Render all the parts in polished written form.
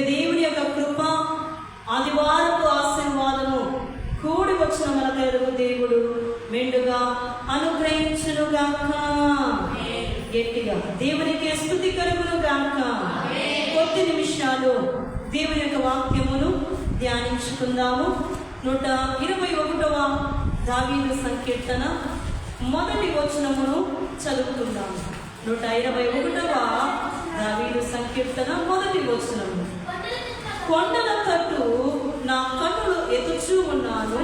దేవుని యొక్క కృప, ఆదివారపు ఆశీర్వాదము కూడి వచ్చిన మనకు దేవుడు మెండుగా అనుగ్రహించునుగాక. గట్టిగా దేవునికి స్తుతి కలుగును గాక. కొద్ది నిమిషాలు దేవుని యొక్క వాక్యమును ధ్యానించుకుందాము. 121వ దావీదు సంకీర్తన మొదటి వచనమును చదువుకుందాము. 121వ దావీదు సంకీర్తన మొదటి వచనము. కొండల తట్టు నా కన్నులు ఎదుచూ ఉన్నాను,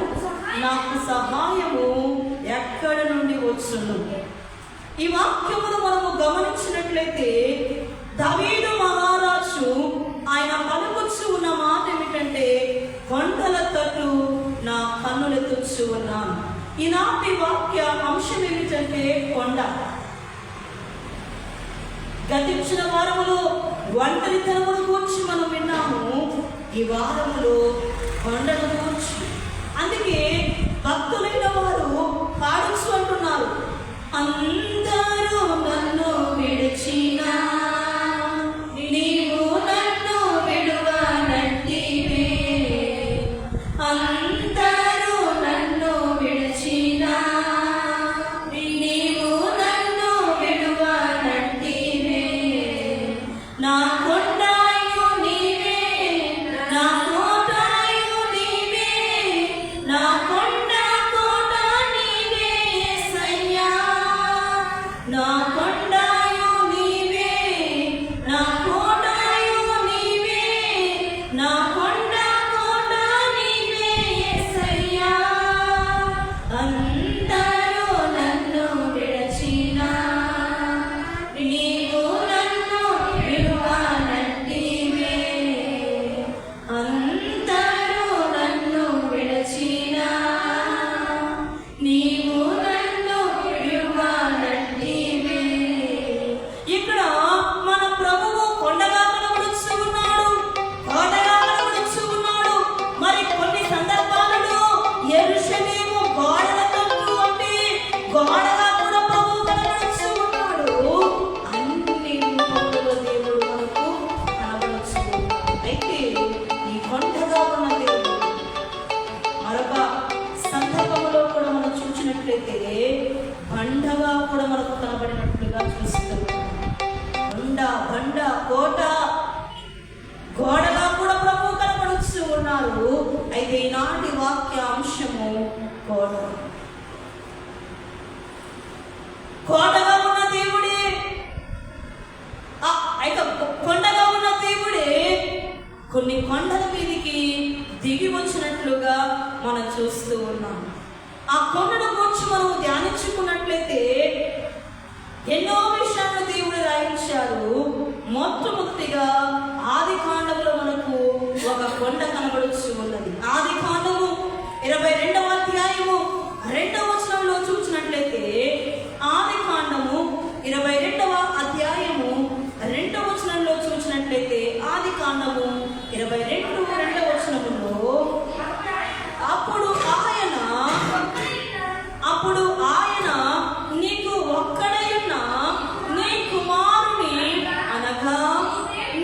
నాకు సహాయము ఎక్కడ నుండి వచ్చును. ఈ వాక్యమును మనము గమనించినట్లయితే దావీదు మహారాజు ఆయన పలుకుచూ ఉన్న మాట ఏమిటంటే, కొండల తట్టు నా కన్నులు ఎదుచూ ఉన్నాను. ఈనాటి వాక్య అంశం ఏమిటంటే కొండ. గతించిన వారములో ఒంటరితనమును గూర్చి మనం విన్నాము. ఈ వారములో కొండను గూర్చి. అందుకే భక్తులైన వారు పాడుచు అంటున్నారు, అందరూ నన్ను విడిచినా నీవు నన్ను విడువనంటివే, అందరూ నన్ను విడిచినా నీవు నన్ను విడువనంటివే, నా కొండాయు నీవే, నా కోటాయు నీవే, నా కొండ కోట నీవే యేసయ్యా, నా కొండాయు నీవే, నా కోటాయు నీవే, నా కొండ కోట నీవే యేసయ్యా, అందరూ నన్ను విడిచినా నీవు నన్ను విడువనంటివే, అందరూ నన్ను విడిచినా నీవు నన్ను విడువనంటివే. ఇక్కడ మన ప్రభువు కొండగా కనబడుచు ఉన్నాడు, కోటగా కనబడుచు ఉన్నాడు. మరి కొన్ని సందర్భాలలో యెరూషలేము గోడల తట్టు అంటే గోడగా కూడా ప్రభువు కనబడుచు ఉన్నాడు. అన్ని రూపములలో దేవుడు మనకు కనబడుచు. అయితే ఈ కొండగా ఉన్న దేవుడు మరొక సందర్భంలో కూడా మనం చూసినట్లయితే బండగా కూడా మనకు కనబడినట్లుగా చూస్తున్నాం. బండ కోట గోడగా కూడా ప్రభు కనబడుతూ ఉన్నారు. అయితే ఈనాటి వాక్య అంశము కోట. కోటగా ఉన్న దేవుడే, అయితే కొండగా ఉన్న దేవుడే కొన్ని కొండల మీదకి దిగి వచ్చినట్లుగా మనం చూస్తూ ఉన్నాం. ఆ కొండను గురించి మనం ధ్యానించుకున్నట్లయితే ఎన్నో విషయాలను దేవుడు రాయించారు. మొట్టమొదటిగా ఆది కాండములో మనకు ఒక కొండ కనబడుచు ఉన్నది. ఆది కాండము 22వ అధ్యాయము 2వ వచనంలో చూసినట్లయితే, ఆది కాండము 22వ అధ్యాయము 2వ వచనంలో చూసినట్లయితే, ఆది కాండము 22వ వచనములో అప్పుడు ఆయన నీకు ఒక్కడైన నీ కుమారుని అనగా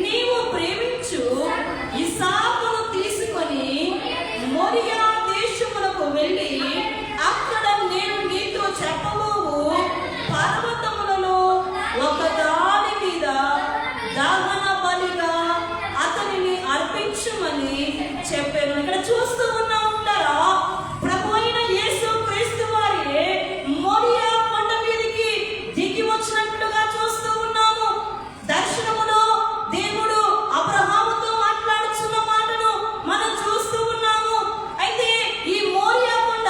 నీవు ప్రేమించు ఇస్సాకును తీసుకొని మోరియా దేశమునకు వెళ్ళి అక్కడ నేను నీతో చెప్పబోవు పర్వతములలో ఒకదాని మీద దహన బలిగా అతనిని అర్పించమని చెప్పాను. ఇక్కడ చూస్తూ ఉంటారా, ప్రభు అయిన యేసు క్రీస్తు వారే మోరియా కొండ మీదకి దిగి వచ్చినట్లుగా చూస్తూ ఉన్నాము. దర్శనములో దేవుడు అబ్రహాముతో మాట్లాడుతున్న మాటను మనం చూస్తూ ఉన్నాము. అయితే ఈ మోరియా కొండ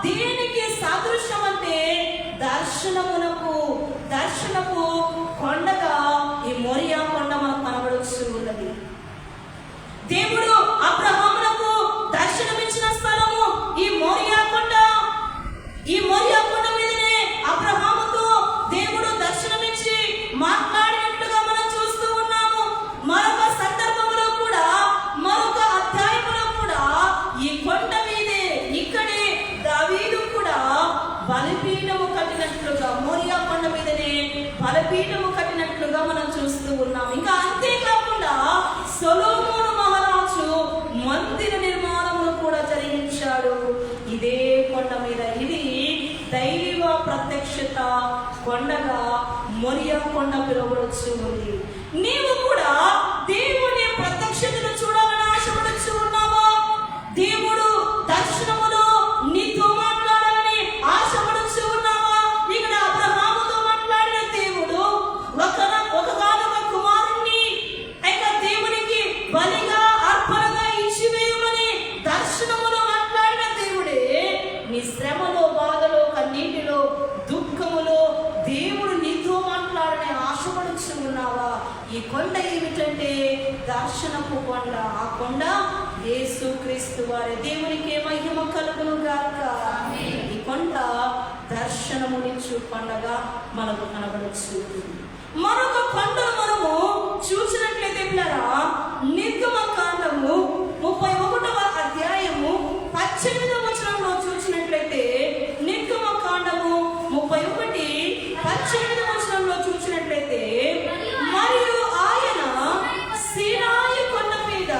దేనికి సాదృశ్యం అంటే దర్శనపు కొండగా ఈ మోరియా కొండ మనకు కనబడుతూ ఉన్నది. దేవుడు అబ్రహామునకు దర్శనమిచ్చిన స్థలము ఈ మోరియా కొండ. ఈ మోరియా కొండ మీద బలిపీఠము కట్టినట్లుగా, మోరియా కొండ మీదనే బలిపీఠము కట్టినట్లుగా మనం చూస్తూ ఉన్నాం. ఇంకా అంతేకాకుండా సొలొమోను మహారాజు మందిర నిర్మాణమును కూడా జరిగించాడు ఇదే కొండ మీద. ఇది దైవ ప్రత్యక్షత కొండగా మోరియా కొండ పిలువబడుచు ఉంది. నీవు కూడా దేవుని ప్రత్యక్షతను చూడాలని ఆశపడుచు ఉన్నావా? దేవుడు దర్శనములో నీతో మాట్లాడాలని ఆశపడుచు ఉన్నావా? ఇక్కడ అబ్రహాముతో మాట్లాడిన దేవుడు ఒకగానొక కుమారుణ్ణి దేవునికి బలిగా అర్పణగా ఇచ్చివేయమని దర్శనములో మాట్లాడిన దేవుడే నీ శ్రమలో, బాధలో, కన్నీటిలో, దుఃఖములో దేవుడు నీతో మాట్లాడని ఆశపడుచు ఉన్నావా? ఈ కొండ ఏమిటంటే దర్శనపు కొండ. ఆ కొండ యేసుక్రీస్తు వారి. దేవునికి మహిమ కలుగును గాక. ఈ కొండ దర్శనమునిచ్చు కొండగా మనకు కనబడచ్చు. మరొక కొండను మనము చూసినట్లయితే పిల్లరా, నిర్గమకాండము 31వ అధ్యాయము 18వ వచనంలో చూసినట్లయితే, నిర్గమకాండము 31:18వ వచనంలో చూసినట్లయితే, మరియు ఆయన సీనాయి కొండ మీద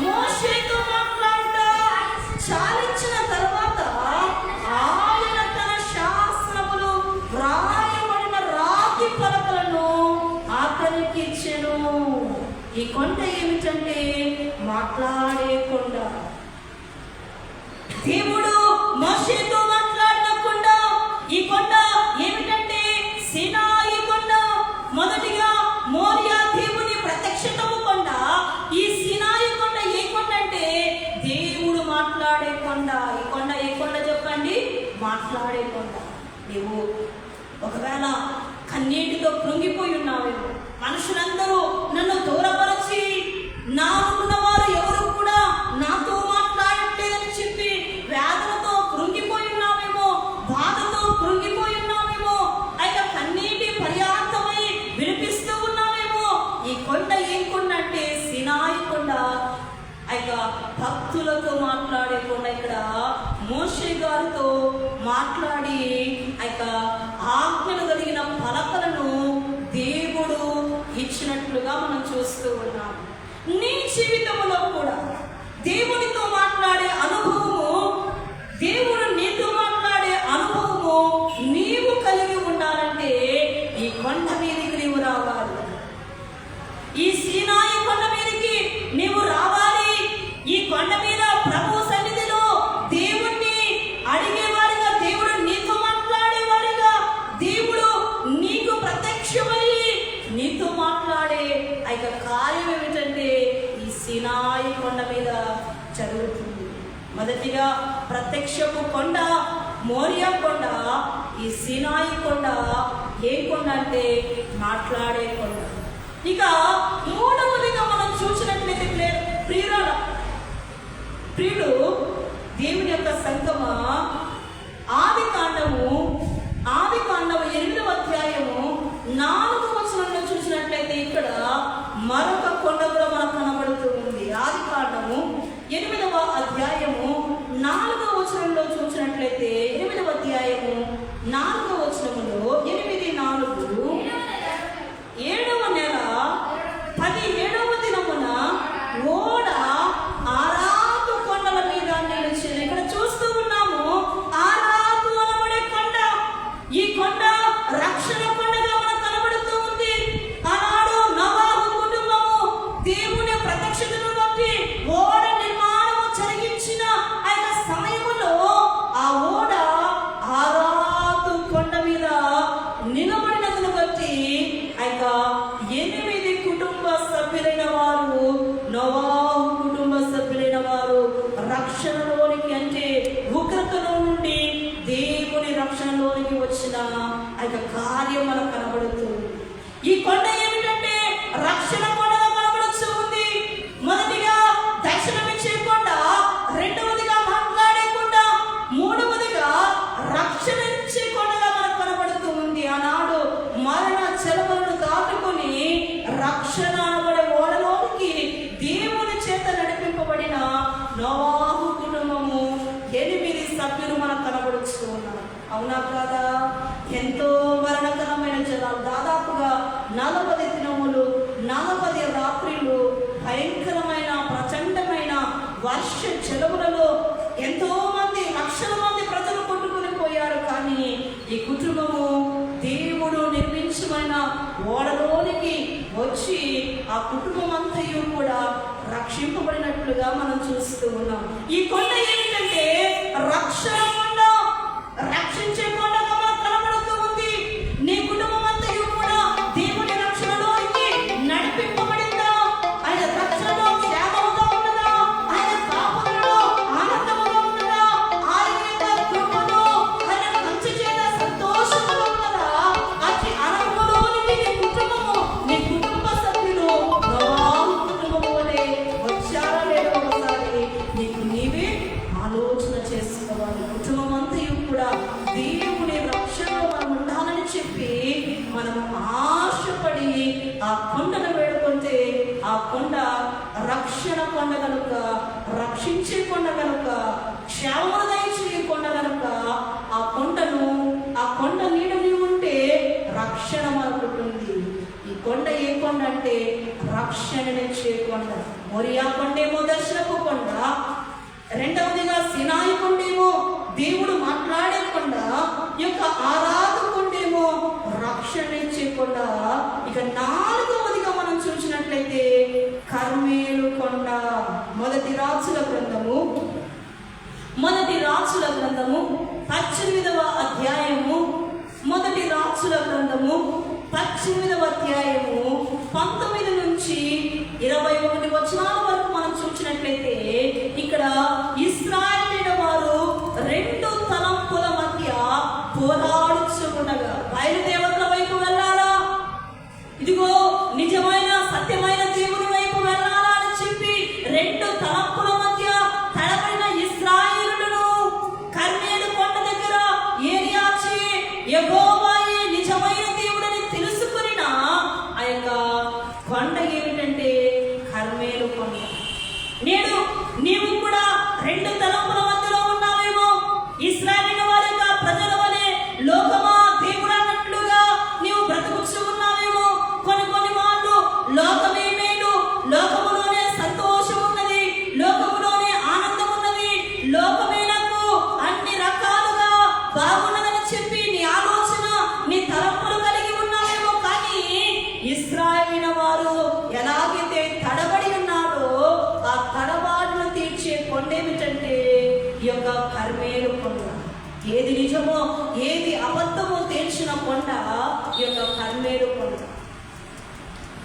మోషేతో మాట్లాడుట చాలించిన తర్వాత ఆయన తన శాసనములు వ్రాయబడిన రాతి పలకలను అతనికి ఇచ్చెను. ఈ కొండ ఏమిటంటే మాట్లాడే కొండ. దేవుడు మోషేతో మాట్లాడిన కొండ. ఈ కొండ ఏమిటంటే సీనాయి కొండ. మొదటిగా మోరియా దేవుని ప్రత్యక్షతము కొండ. ఈ సీనాయి కొండ ఏ కొండ అంటే దేవుడు మాట్లాడే కొండ. ఈ కొండ ఏ కొండ చెప్పండి? మాట్లాడే కొండ. నీవు ఒకవేళ కన్నీటితో కృంగిపోయి ఉన్నావేమో, మనుషులందరూ నన్ను దూరపరచి నా అనుకున్న వారు ఎవరు కూడా నాతో మాట్లాడట్లేదని చెప్పి వ్యాధులతో కృంగిపోయి ఉన్నావేమో, బాధతో కృంగిపోయి ఉన్నావేమో, అయితే కన్నీటి పర్యాంతమై వినిపిస్తూ ఉన్నావేమో. ఈ కొండ ఏం కొండ అంటే సీనాయి కొండ. అయితే భక్తులతో మాట్లాడే కొండ. ఇక్కడ మోషే గారితో మాట్లాడి ఆజ్ఞలు కలిగిన పలకలను దేవుడు ఇచ్చినట్లుగా మనం చూస్తూ ఉన్నాం. నీ జీవితంలో కూడా దేవునితో మాట్లాడే అనుభవము, దేవుడు నీతో మాట్లాడే అనుభవము నీవు కలిగి ఉండాలంటే ఈ కొండ మీదకి నీవు రావాలి. ఈ సీనాయి కొండ మీదకి నీవు రావాలి. ఈ కొండ మీద ప్రభు సన్నిధిలో దేవుణ్ణి అడిగేవారిగా, దేవుడు నీతో మాట్లాడేవారిగా, దేవుడు నీకు ప్రత్యక్షమై నీతో మాట్లాడే కార్యం ఏమిటంటే ఈ సీనాయి కొండ మీద జరుగుతుంది. మొదటిగా ప్రత్యక్షపు కొండ మోరియా కొండ. ఈ సీనాయి కొండ ఏ కొండ అంటే మాట్లాడే కొండ. ఇక మూడవదిగా మనం చూసినట్లయితే ప్రియుడు దేవుని యొక్క సంగమ, ఆది కాండము 8వ అధ్యాయము 4వ వచనంలో చూసినట్లయితే ఇక్కడ మరొక కొండ కూడా మనకు కనబడుతూ ఉంది. ఆది కాండము 8వ అధ్యాయము 4వ వచనంలో చూసినట్లయితే, 8వ అధ్యాయము 4వ వచనములో 8:4 7వ నెల 17వ దినమున ఓడ ఆరాతు కొండల మీద నిలిచింది. ఇక్కడ చూస్తూ ఉన్నాము ఆరాతు అనబడే కొండ. ఈ కొండ రక్షణ కొండగా మనకు కనబడుతూ ఉంది. ఆనాడు నోవాహు కుటుంబము దేవుని ప్రత్యక్షతను బట్టి ఓడ నిర్మాణము జరిగించిన సమయములో ఆ ఓడ ఆరాతు కొండ మీద నిలబడినందును బట్టి 8 కుటుంబ సభ్యులైన వారు, నోవాహు కుటుంబ సభ్యులైన వారు రక్షణలోనికి, అంటే ఉగ్రతలో నుండి దేవుని రక్షణలోనికి వచ్చిన కార్యం మనకు కనబడుతుంది. ఈ కొండ ఏమిటంటే రక్షణ కొండగా కనబడుతూ ఉంది. మొదటిగా దర్శనమిచ్చే కొండ, రెండవదిగా మాట్లాడే కొండ, మూడవదిగా రక్షణ ఇచ్చే కొండగా మనకు కనబడుతూ ఉంది. ఆనాడు మరణ చెలవలను దాటుకొని రక్షణ అనబడే ఓడలోనికి దేవుని చేత నడిపింపబడిన నోవాహు కుటుంబము 8 సభ్యులు మనకు కనబడుతూ ఉన్నారు. అవునా కాదా? ఎంతో మరణకరమైన జలాలు, దాదాపుగా 40 దినములు 40 రాత్రిలు భయంకరమైన ప్రచండమైన వర్ష జలములలో ఎంతో మంది, లక్షల మంది ప్రజలు కొట్టుకుని పోయారు. కానీ ఈ కుటుంబము దేవుడు నిర్మించమైన ఓడలోనికి వచ్చి ఆ కుటుంబం అంతయు కూడా రక్షింపబడినట్లుగా మనం చూస్తూ ఉన్నాం. ఈ కొండ ఏంటంటే రక్షణ కొండ, రక్షించే కొండగా మనకు కనబడుతూ ఉంది. నీ కుటుంబం అంతయు కూడా దేవుని రక్షణలోనికి నడిపింపబడిందా? ఆయన రక్షణలో క్షేమముగా ఉన్నదా? ఆయన కాపుదలలో ఆనందముగా ఉన్నదా? ఆయన యొక్క కృపలో ఆయన మంచి చేత సంతోషముగా ఉన్నదా? అతి అనుభవంలోనికి నీ కుటుంబము, నీ కుటుంబ సభ్యులు కుటుంబము వలె వచ్చారా లేదో ఒకసారి నీకు నీవే ఆలోచన చేసుకోవాలి. కుటుంబం అంతయు కూడా దేవుని రక్షణలో మనం ఉండాలని చెప్పి మనం ఆశపడి ఆ కొండను వేడుకుంటే, ఆ కొండ రక్షణ కొండ కనుక, రక్షించే కొండ కనుక, క్షేమము దయచే కొండ కనుక ఆ కొండను, ఆ కొండ నీడని ఉంటే రక్షణ మనకుంటుంది. ఈ కొండ ఏ కొండ అంటే రక్షణనిచ్చే కొండ. మోరియా కొండేమో దర్శనపు కొండ, రెండవదిగా సినాయి కొండేమో దేవుడు మాట్లాడే కొండ, ఈ యొక్క ఆరాధ కొండేమో రక్షణ ఇచ్చే కొండ. ఇక 4వదిగా మనం చూసినట్లయితే కర్మేలు కొండ. మొదటి రాజుల గ్రంథము 18వ అధ్యాయము, మొదటి రాజుల గ్రంథము 18వ అధ్యాయము 19 నుంచి 21 వచనాల వరకు మనం చూసినట్లయితే ఇక్కడ ఇశ్రాయేలీయుల వారు 2 తలంపుల మధ్య పోరాడుచుండగా, బయలుదేవతల వైపు వెళ్ళాలా, ఇదిగో నిజమైన సత్యమైన దేవుని వైపు వెళ్ళాలా అని చెప్పి 2 తలంపుల మధ్య తడబడిన ఇశ్రాయేలీయులను కర్మేలు కొండ దగ్గర ఏలియాచి యెహోవాయే నిజమైన దేవుడని తెలుసుకుని ఆ యొక్క కొండ ఏమిటంటే కర్మేలు కొండ. నేడు నీవు కూడా 2 తలంపుల మధ్యలో ఉన్నావేమో. ఇశ్రాయేలీయుల వారి యొక్క ప్రజల వలె లోకమా దేవుడు అన్నట్లుగా నీవు బ్రతుకుచూ ఉన్నావేమో. కొన్ని వాళ్ళు లోకమే మేలు, లోకములోనే సంతోషం ఉన్నది, లోకములోనే ఆనందం ఉన్నది, లోకమే నాకు అన్ని రకాలుగా బాగున్నదని చెప్పి నీ ఆలోచన, నీ తలంపులు కలిగి ఉన్నావేమో. కానీ ఇశ్రాయేలీయుల వారు ఎలాగైతే తడబడి ఉన్నారో ఆ తడబాటును తీర్చే కొండ ఏమిటంటే ఈ యొక్క కర్మేలు కొండ. ఏది నిజమో ఏది అబద్ధమో తేల్చిన కొండ ఈ యొక్క కర్మేలు కొండ.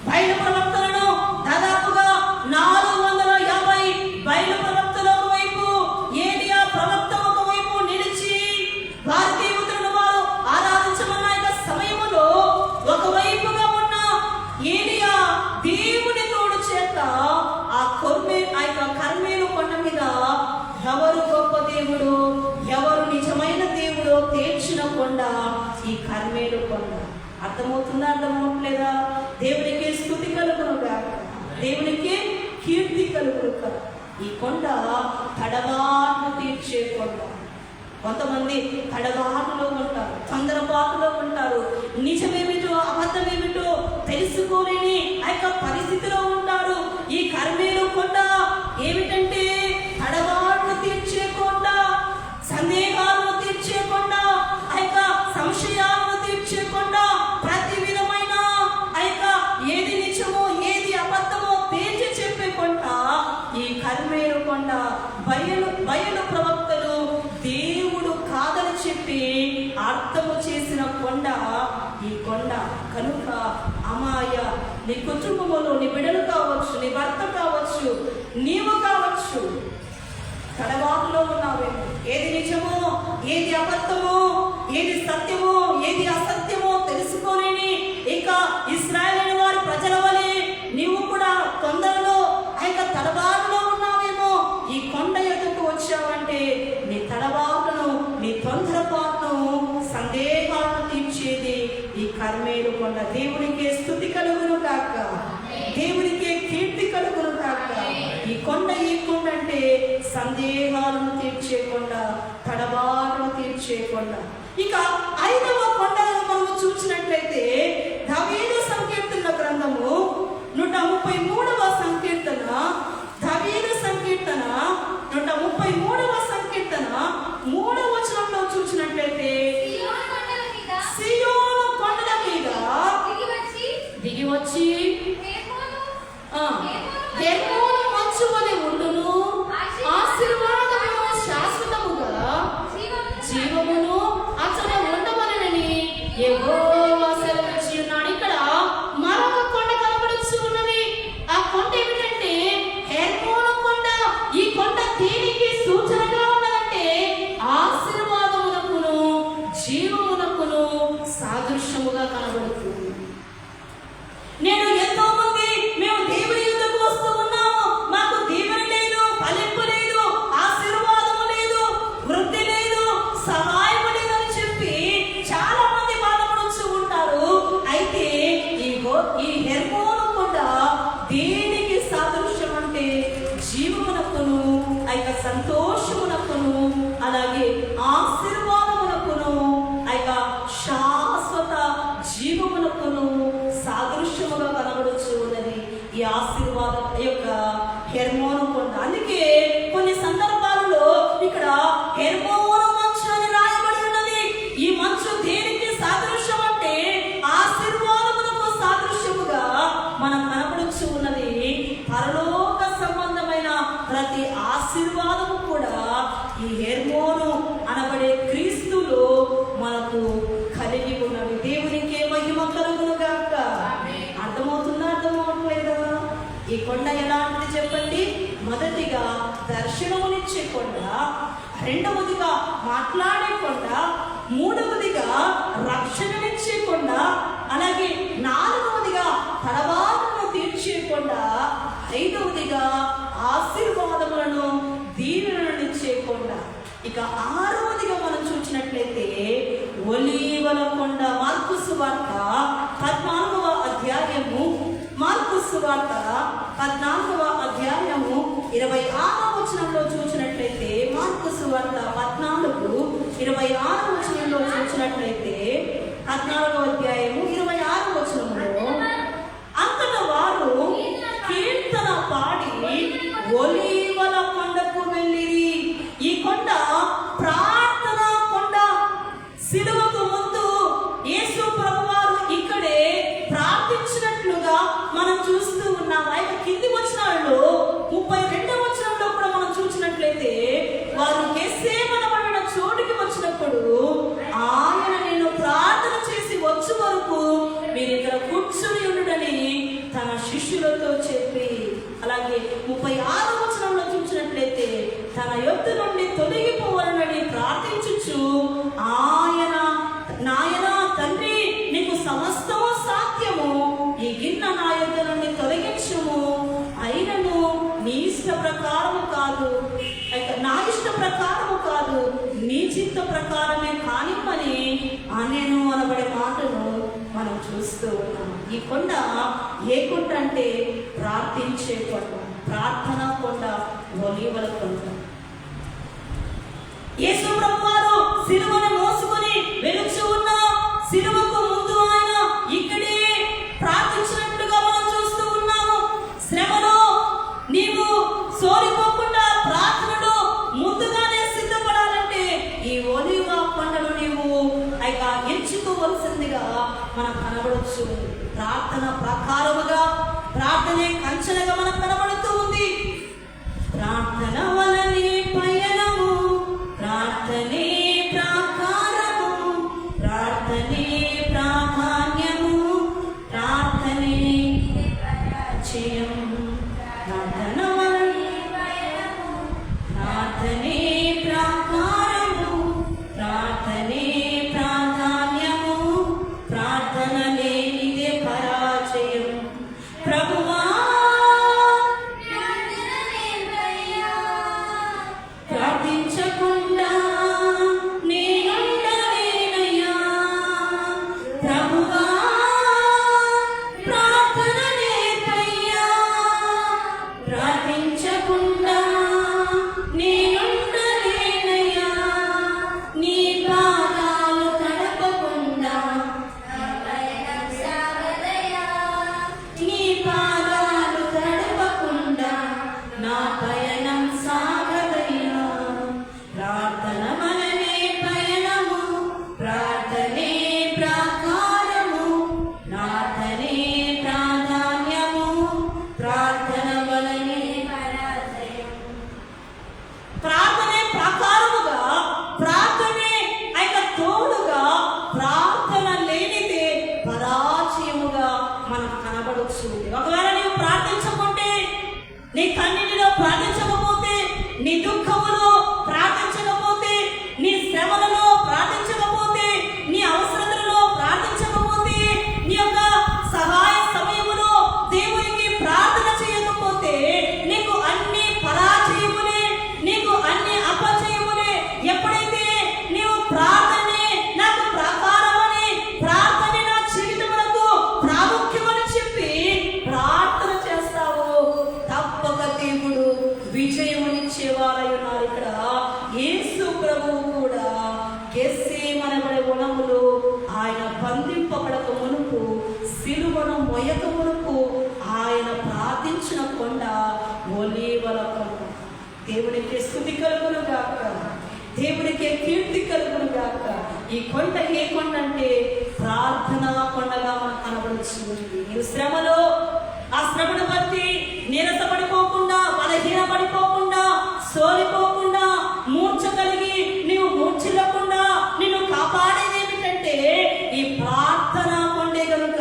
బయలు ప్రవక్తలను దాదాపుగా 450 బయలు ప్రవక్తల వైపు, ఏలియా ప్రవక్త ఒకవైపు నిలిచి వారి దేవులను వారు ఆరాధించమన్న యొక్క సమయంలో ఒకవైపుగా ఉన్న ఏలియా దేవుని తోడు చేత ఆ యొక్క కర్మేలు కొండ మీద ఎవరు గొప్ప దేవుడు, ఎవరు నిజమైన దేవుడు తేల్చిన కొండ ఈ కర్మేలు కొండ. అర్థమవుతుందా? అర్థమవట్లేదా? దేవునికి స్తుతి కలుగునుగా, దేవునికి కీర్తి కలుగునుగా. ఈ కొండ తడబాటు తీర్చే కొండ. కొంతమంది తడబాటులో ఉంటారు, తొందరపాటులో ఉంటారు, నిజమేమిటో అబద్ధమేమిటో తెలుసుకోలేని ఆ యొక్క పరిస్థితిలో ఉంటారు. ఈ కర్మేలు కొండ ఏమిటంటే తడబాటును తీర్చే కొండ, సందేహాలను తీర్చే కొండ, ఆ యొక్క సంశయాలను తీర్చే కొండ, ప్రతి విధమైన ఆ యొక్క ఏది నిజమో ఏది అబద్ధమో తేల్చి చెప్పే కొండ ఈ కర్మేలు కొండ. బయలు ప్రవక్తలు దేవుడు కాదని చెప్పి అర్థము చేసిన కొండ ఈ కొండ కనుక అమాయ నీ కుటుంబంలో నీ బిడ్డలు కావచ్చు, నీ భర్త కావచ్చు, నీవు కావచ్చు, తడబాటులో ఉన్నావేమో. ఏది నిజమో ఏది అబద్ధమో, ఏది సత్యమో ఏది అసత్యమో తెలుసుకోలేని ఇక ఇశ్రాయేలీయుల వారి ప్రజల వలె నీవు కూడా తొందరలో ఆ యొక్క తడబాటులో ఉన్నావేమో. ఈ కొండ ఎదుకు వచ్చావంటే నీ తడబాటును, నీ తొందరపాటును, సందేహాలను తీర్చేది ఈ కర్మేలు కొండ. దేవునికి స్తుతి కలుగును కాక, దేవునికి కీర్తి కలుగును కాక. ఈ కొండ అంటే సందేహాలను తీర్చే కొండ, తడబాటును తీర్చే కొండ. ఇక 5వ కొండలను మనము చూసినట్లయితే దావీదు సంకీర్తన గ్రంథము 133వ సంకీర్తన, దావీదు సంకీర్తన 133వ సంకీర్తన 3వ వచనంలో చూసినట్లయితే సియోను కొండల మీద దిగి వచ్చి హెర్మోను మంచు వలె ఉండును, ఆశీర్వాదమును శాశ్వతముగా జీవమును అతడు ఉండవలెనని యెహోవా సెలవిచ్చి ఉన్నాడు. ఇక్కడ మరొక కొండ కనబడుచు ఉన్నది. ఆ కొండ ఏమిటంటే హెర్మోను కొండ. ఈ కొండ దేనికి సూచనగా ఉన్నదంటే ఆశీర్వాదమునకును జీవమునకును సాదృశ్యముగా కనబడుతుంది. నేను ఎంతో మంది మేము దేవుని యుద్ధకు వస్తూ ఉన్నాము, మాకు దీవెన లేదు, ఫలింపు లేదు, ఆశీర్వాదము లేదు, వృద్ధి లేదు, సహాయము లేదని చెప్పి చాలా మంది బాధపడుతూ ఉంటారు. అయితే ఈ హెర్మోను కొండ దేనికి సాదృశ్యం అంటే జీవమునకును, సంతోషమునకును, అలాగే ఆశీర్వాదమునకును, శాశ్వత జీవమునకును సాదృశ్యముగా కనబడుచు ఉన్నది ఈ ఆశీర్వాదం యొక్క హెర్మోను కొండ. అందుకే కొన్ని సందర్భాలలో ఇక్కడ హెర్మోను మంచు అని రాయబడి ఉన్నది. ఈ మంచు దేనికి సాదృశ్యం అంటే ఆశీర్వాదములకు సాదృశ్యముగా మనం కనబడుచు ఉన్నది. పరలోక సంబంధమైన ప్రతి ఆశీర్వాదము కూడా ఈ హెర్మోను అనబడే క్రీస్తులో మనకు కలిగి ఉన్నవి. దేవునికి మహిమ కలుగును గాక. అర్థమవుతుందా? అర్థమవట్లేదా? ఈ కొండ ఎలాంటిది చెప్పండి? మొదటిగా దర్శనమునిచ్చే కొండ, రెండవదిగా మాట్లాడే కొండ, మూడవదిగా రక్షణనిచ్చే కొండ, అలాగే నాలుగవదిగా తలవారును తీర్చే కొండ, ఐదవదిగా ఆశీర్వాదములను దీవెనలనిచ్చే కొండ. ఇక ఆరవదిగా మనం చూసినట్లయితే ఒలీవల కొండ. మార్కు సువార్త 14వ అధ్యాయము, మార్కు సువార్త 14వ అధ్యాయము 26వ వచనంలో చూసినట్లయితే, మార్కు సువార్త 14:26 వచనంలో చూసినట్లయితే, 14వ అధ్యాయము 26వ వచనంలో అంతటా వారు కీర్తన పాడి ఒలీవల కొండకు వెళ్ళిరి. ఈ కొండ ప్రార్థన కొండ. సిలువకు ముందు యేసు ప్రభువారు ఇక్కడే ప్రార్థించినట్లుగా మనం చూస్తూ ఉన్నాం. ఆయన కింది వచనాల్లో 32వ వచనంలో కూడా మనం చూసినట్లయితే వారు గెత్సేమనబడిన చోటుకి వచ్చినప్పుడు ఆయన నేను ప్రార్థన చేసి వచ్చే వరకు మీరు ఇక్కడ కూర్చుని ఉండుడని తన శిష్యులతో చెప్పి, అలాగే 36వ వచనంలో చూసినట్లయితే తన యొద్ద నుండి తొలగిపోవాలని ప్రార్థించుచు ఆయన నాయనా తండ్రి నీకు సమస్తము సాధ్యము, ఈ గిన్నె నా యొద్ద నుండి తొలగించుము, అయినను నీ ఇష్ట ప్రకారము కాదు, నా ఇష్ట ప్రకారము కాదు, నీ చిత్త ప్రకారమే కానిమ్మని అనేను అనబడే మాటను మనం చూస్తూ ఉన్నాం. ఈ కొండ ఏ కొండ అంటే ప్రార్థించే కొండ, ప్రార్థన కొండ, ఒలీవల కొండ. యేసు ప్రభువారు సిలువను మోసుకొని వెలుచు ఉన్న సిలువకు ముందు ఆయన ఇక్కడే ప్రార్థించినట్లుగా మనం చూస్తూ ఉన్నాము. శ్రమలో నీవు సోలిపోకుండా ప్రార్థనలో ముందుగానే సిద్ధపడాలంటే ఈ ఒలీవ కొండను నీవు ఎంచుకోవలసిందిగా మనం కనబడవచ్చు. ప్రార్థన ప్రకారముగా ప్రార్థనే కంచెనగా మనకు కనబడుతూ ఉంది. ప్రార్థన వలనే పయనము, ప్రార్థనే ప్రాకారము, ప్రార్థనే ప్రాధాన్యము, ప్రార్థనే జయం. ప్రార్థన వలనే పయనము, ప్రార్థనే ప్రాకారము, ప్రార్థనే ప్రాధాన్యము, ప్రార్థన లేనిదే పరాజయం. ప్రభువా ప్రార్థించకుండా నేనుండలేనయ్యా, ప్రభువా ప్రార్థన నేర్పయ్యా, ప్రార్థించకుండా నేనుండలేనయ్యా, నీ పాదాలు ప్రార్థన లేనిదే పరాజయముగా మనం కనబడవచ్చు. ఒకవేళ నీవు ప్రార్థించకుంటే, నీ కన్నీటిలో ప్రార్థించకపోతే, నీ దుఃఖములో ప్రార్థించకపోతే, నీ శ్రమలలో ప్రార్థించకపోతే, నీ అవసరతలలో ప్రార్థించకపోతే, నీ యొక్క సహాయ సమయములో దేవునికి ప్రార్థన చేయకపోతే, నీకు అన్ని పరాజయములే, నీకు అన్ని అపజయములే. ఎప్పుడైతే నీవు ప్రార్థనే నాకు ప్రాకారమని, ప్రార్థనే నా జీవితములకు ప్రాముఖ్యమని చెప్పి ప్రార్థన చేస్తావు, తప్పక దేవుడు విజయమునిచ్చేవారై ఉన్నారు. ఇక్కడ యేసు ప్రభువు కూడా గెత్సేమనబడే వనములో ఆయన బంధింపబడక మునుపు, సిలువను మొయ్యక మునుపు ఆయన ప్రార్థించిన కొండ ఒలీవల కొండ. దేవునికి స్తుతి కలుగును గాక, దేవునికి కీర్తి కలుగును గాక. ఈ కొండ ఏ కొండ అంటే ప్రార్థనా కొండగా మనకు కనబడుతుంది. ఈ శ్రమలో, ఆ శ్రమను బట్టి నీరసపడిపోకుండా, బలహీనపడిపోకుండా, సోలిపోకుండా, మూర్ఛ కలిగి నీవు మూర్ఛిల్లకుండా నిన్ను కాపాడేది ఏమిటంటే ఈ ప్రార్థనా కొండే కనుక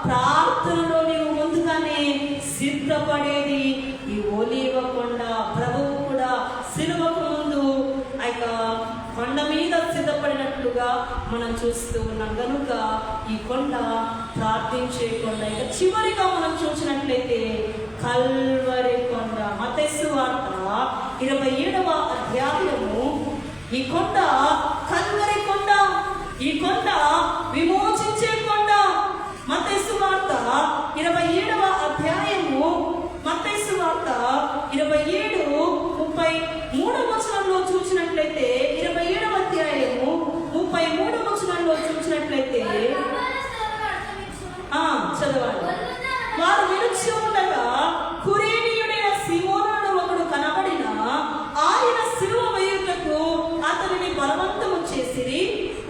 ప్రార్థనలో నీవు ముందుగానే సిద్ధపడేది ఈ ఒలీవ కొండ. ప్రభువు కూడా సిలువకు ముందు ఆ యొక్క కొండ మీద సిద్ధపడినట్లుగా మనం చూస్తూ ఉన్నాం. కనుక ఈ కొండ ప్రార్థించే కొండ. ఇక చివరిగా మనం చూసినట్లయితే కల్వరి కొండ. మత్తయి సువార్త 27వ అధ్యాయము. ఈ కొండ కల్వరి కొండ, ఈ కొండ విమోచించే కొండ. మత్తయి సువార్త 27వ అధ్యాయము, మత్తయి సువార్త 27:33 వచనంలో చూసినట్లయితే, 27వ అధ్యాయము 33 వచనంలో చూసినట్లయితే చదవండి. వారు విలుచి ఉండగా కురేనీయుడైన సీమోను ఒకడు కనబడిన, ఆయన సిలువ వేయుటకు అతనిని బలవంతము చేసిరి.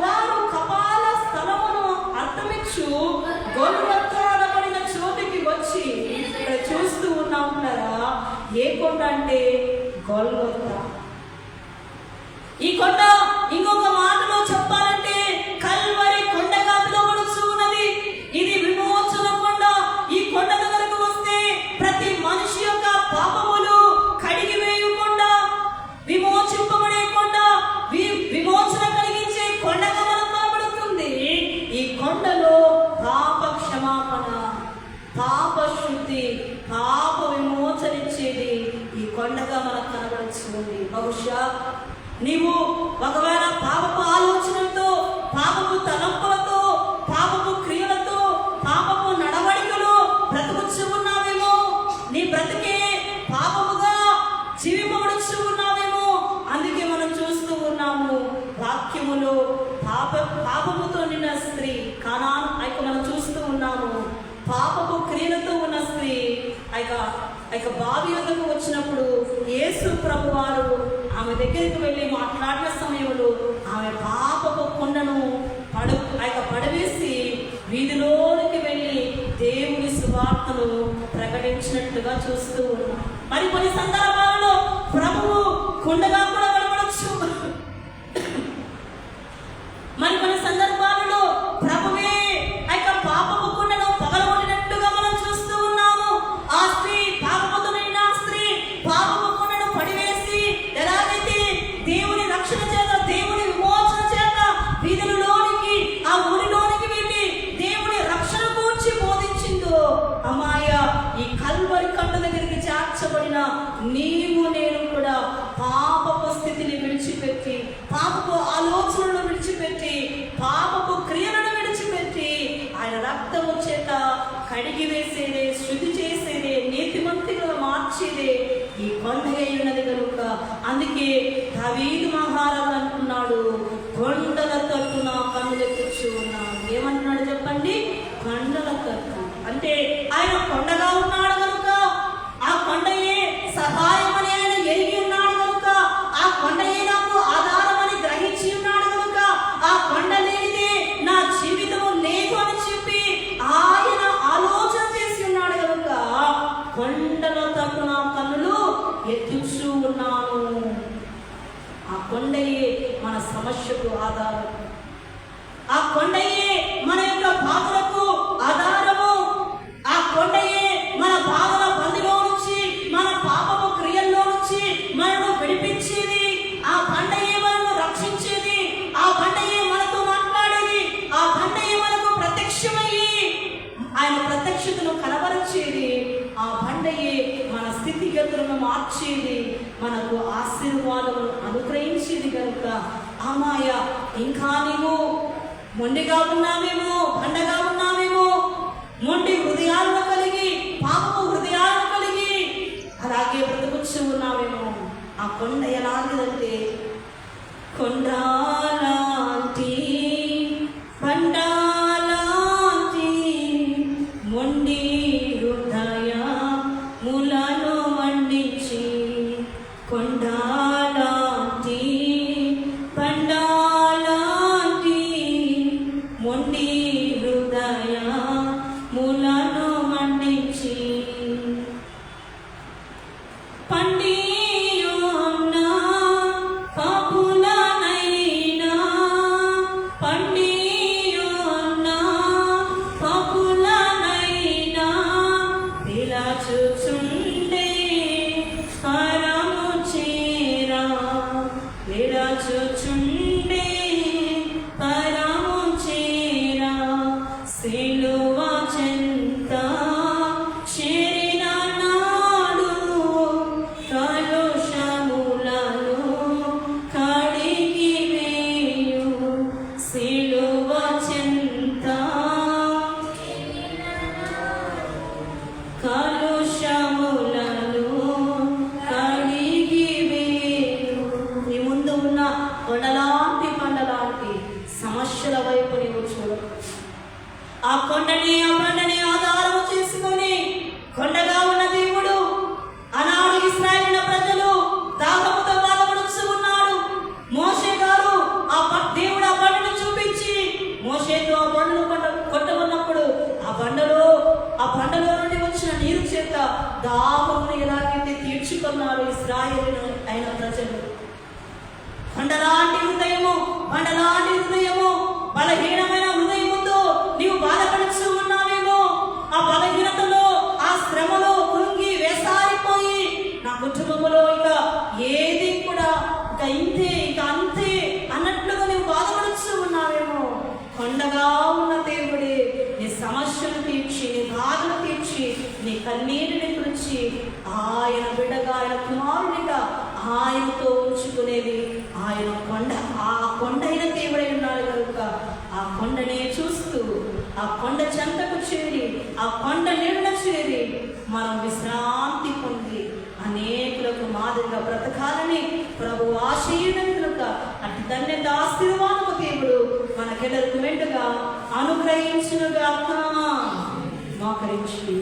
వారు కపాల స్థలమును అర్థమిచ్చు గొల్గొతా అనబడిన చోటికి వచ్చి, ఇక్కడ చూస్తూ ఉన్నారా ఏ కొండ అంటే గొల్గొతా. ఈ కొండ ఇంకొక మాటలో చెప్పాలంటే కల్వరి కొండగా పిలువబడుచు ఉన్నది. ఇది విమోచన కొండ. ఈ కొండ దగ్గరకు వస్తే ప్రతి మనిషి యొక్క పాపములు కడిగి వేయకుండా విమోచింపబడే కొండ, విమోచన కలిగించే కొండగా మనకు కనబడుతుంది. ఈ కొండలో పాప క్షమాపణ, పాప శుద్ధి, పాప విమోచనిచ్చేది ఈ కొండగా మనకు కనబడుతుంది. బహుశా నీవు ఒకవేళ పాపపు ఆలోచనలతో, పాపపు తలంపులతో, పాపపు క్రియలతో, పాపపు నడవడికలో బ్రతుకుచ్చు ఉన్నావేమో. నీ బ్రతికే పాపముగా జీవింపబడుచు ఉన్నావేమో. అందుకే మనం చూస్తూ ఉన్నాము వాక్యములో పాపముతో నిన్న స్త్రీ కానాను మనం చూస్తూ ఉన్నాము. పాపపు క్రియలతో ఉన్న స్త్రీ బావి వద్దకు వచ్చినప్పుడు యేసు ప్రభువారు ఆమె దగ్గరికి వెళ్ళి మాట్లాడిన సమయంలో ఆమె పాపపు కొండను పడవేసి వీధిలోనికి వెళ్ళి దేవుని సువార్తను ప్రకటించినట్లుగా చూస్తూ ఉన్నాం. మరి కొన్ని సందర్భాలలో ప్రభువు కొండగా కూడా కనబడచ్చు. మరి కొన్ని సందర్భాలలో ప్రభువే పాపపు కొండను పగలగొట్టినట్టుగా మనం చూస్తూ ఉన్నాము. ఆ స్త్రీ పాపముతో నిండిన స్త్రీ పాపపు కొండను పడివేసి ఎలాగైతే దేవుని రక్షణ చేత, దేవుని విమోచన చేత వీధులలోనికి, ఆ ఊరిలోనికి వెళ్ళి దేవుని రక్షణ గురించి బోధించిందో, అమ్మాయ ఈ కల్వరి కొండ దగ్గరికి చేర్చబడిన నీవు నేను కూడా పాపపు స్థితిని విడిచిపెట్టి, పాపపు ఆలోచనలను విడిచిపెట్టి, పాపపు క్రియలను విడిచిపెట్టి ఆయన రక్తము చేత కడిగి వేసేదే, శుద్ధి చేసేదే, నీతిమంతులుగా మార్చేదే ఈ కొండ ఉన్నది కనుక. అందుకే దావీదు మహారాజు అంటున్నాడు, కొండల తట్టు నా కన్నులెత్తుచు ఉన్నాను. ఏమంటున్నాడు చెప్పండి? కొండల తట్టు అంటే ఆయన కొండగా ఉన్నాడు కనుక, ఆ కొండయే సహాయం అని ఆయన ఎరిగి ఉన్నాడు కనుక, ఆ కొండయే నాకు ఆధారం అని గ్రహించి ఉన్నాడు కనుక, ఆ కొండ లేనిదే నా జీవితము లేదు అని చెప్పి ఆయన ఆలోచన చేసి ఉన్నాడు కనుక కొండల తట్టు నా కన్నులు ఎత్తుచూ ఉన్నాను. ఆ కొండయే కొండయే మన స్థితిగతులను మార్చేది, మనకు ఆశీర్వాదములు అనుగ్రహించేది కనుక ఆ మాయ ఇంకా నీవు మొండిగా ఉన్నావేమో, బండగా ఉన్నావేమో, మొండి హృదయాలను కలిగి, పాపము హృదయాలను కలిగి అలాగే బ్రతుకుచ్చు ఉన్నావేమో. ఆ కొండ ఎలాంటిదంటే కొండలాంటి బండలాంటి మొండి హృదయములను మండించి, కొండలాంటి బండలాంటి మొండి హృదయములను మండించి, పండియున్న పాపులనైనా, పండియున్న పాపులనైనా పిలచుచుండే పరము చేరా, పిలచుచుండే పరము చేరా, సిలువ చెంత చేరిన నాడు కలుషములను కడిగి వేయు, సిలువ చెంత కలుషములను కడిగి వేయు. నీ ముందు ఉన్న కొండలాంటి బండలాంటి సమస్యల వైపు నీవు చూడు. ఆ కొండని ఆ బండని ఆధారము చేసుకొని కొండగా ఉన్న దేవుడు ఆనాడు ఇశ్రాయేలు ప్రజలు దాహముతో బాధపడుచు ఉన్నాడు. మోషే గారు దేవుడు ఆ బండను చూపించి మోషేతో ఆ బండను కొట్టమన్నప్పుడు ఆ బండలో నుండి వచ్చిన నీరు చేత దాహమును ఎలాగైతే తీర్చుకున్నారు ఇశ్రాయేలు అయిన ప్రజలు. బండలాంటి హృదయము, బండలాంటి హృదయము, బలహీనమైన హృదయముతో నీవు బాధపడుచు ఉన్నావేమో. ఆ బలహీనతలో, ఆ శ్రమలో కృంగి వేసారిపోయి నా కుటుంబంలో ఇక ఏది కూడా ఇక ఇంతే, ఇక అంతే అన్నట్లుగా నీవు బాధపడుచు ఉన్నావేమో. కొండగా ఉన్న దేవుడే నీ సమస్యను తీర్చి, నీ బాధను తీర్చి, నీ కన్నీటిని తుడిచి ఆయన బిడ్డగా, ఆయన కుమారునిగా ఆయనతో ఉంచుకునేది ఆయన కొండ. ఆ కొండైన దేవుడై ఉన్నాడు కనుక ఆ కొండనే చూస్తూ ఆ కొండ చెంతకు చేరి, ఆ కొండ నీడన చేరి మనం విశ్రాంతి పొంది అనేకులకు మాదిరిగా బ్రతకాలని ప్రభు ఆశీర్వదించును కనుక అటు ధన్యత ఆశీర్వాదము దేవుడు మనకెదరికి వెంటగా అనుగ్రహించునుగాక. మోకరించి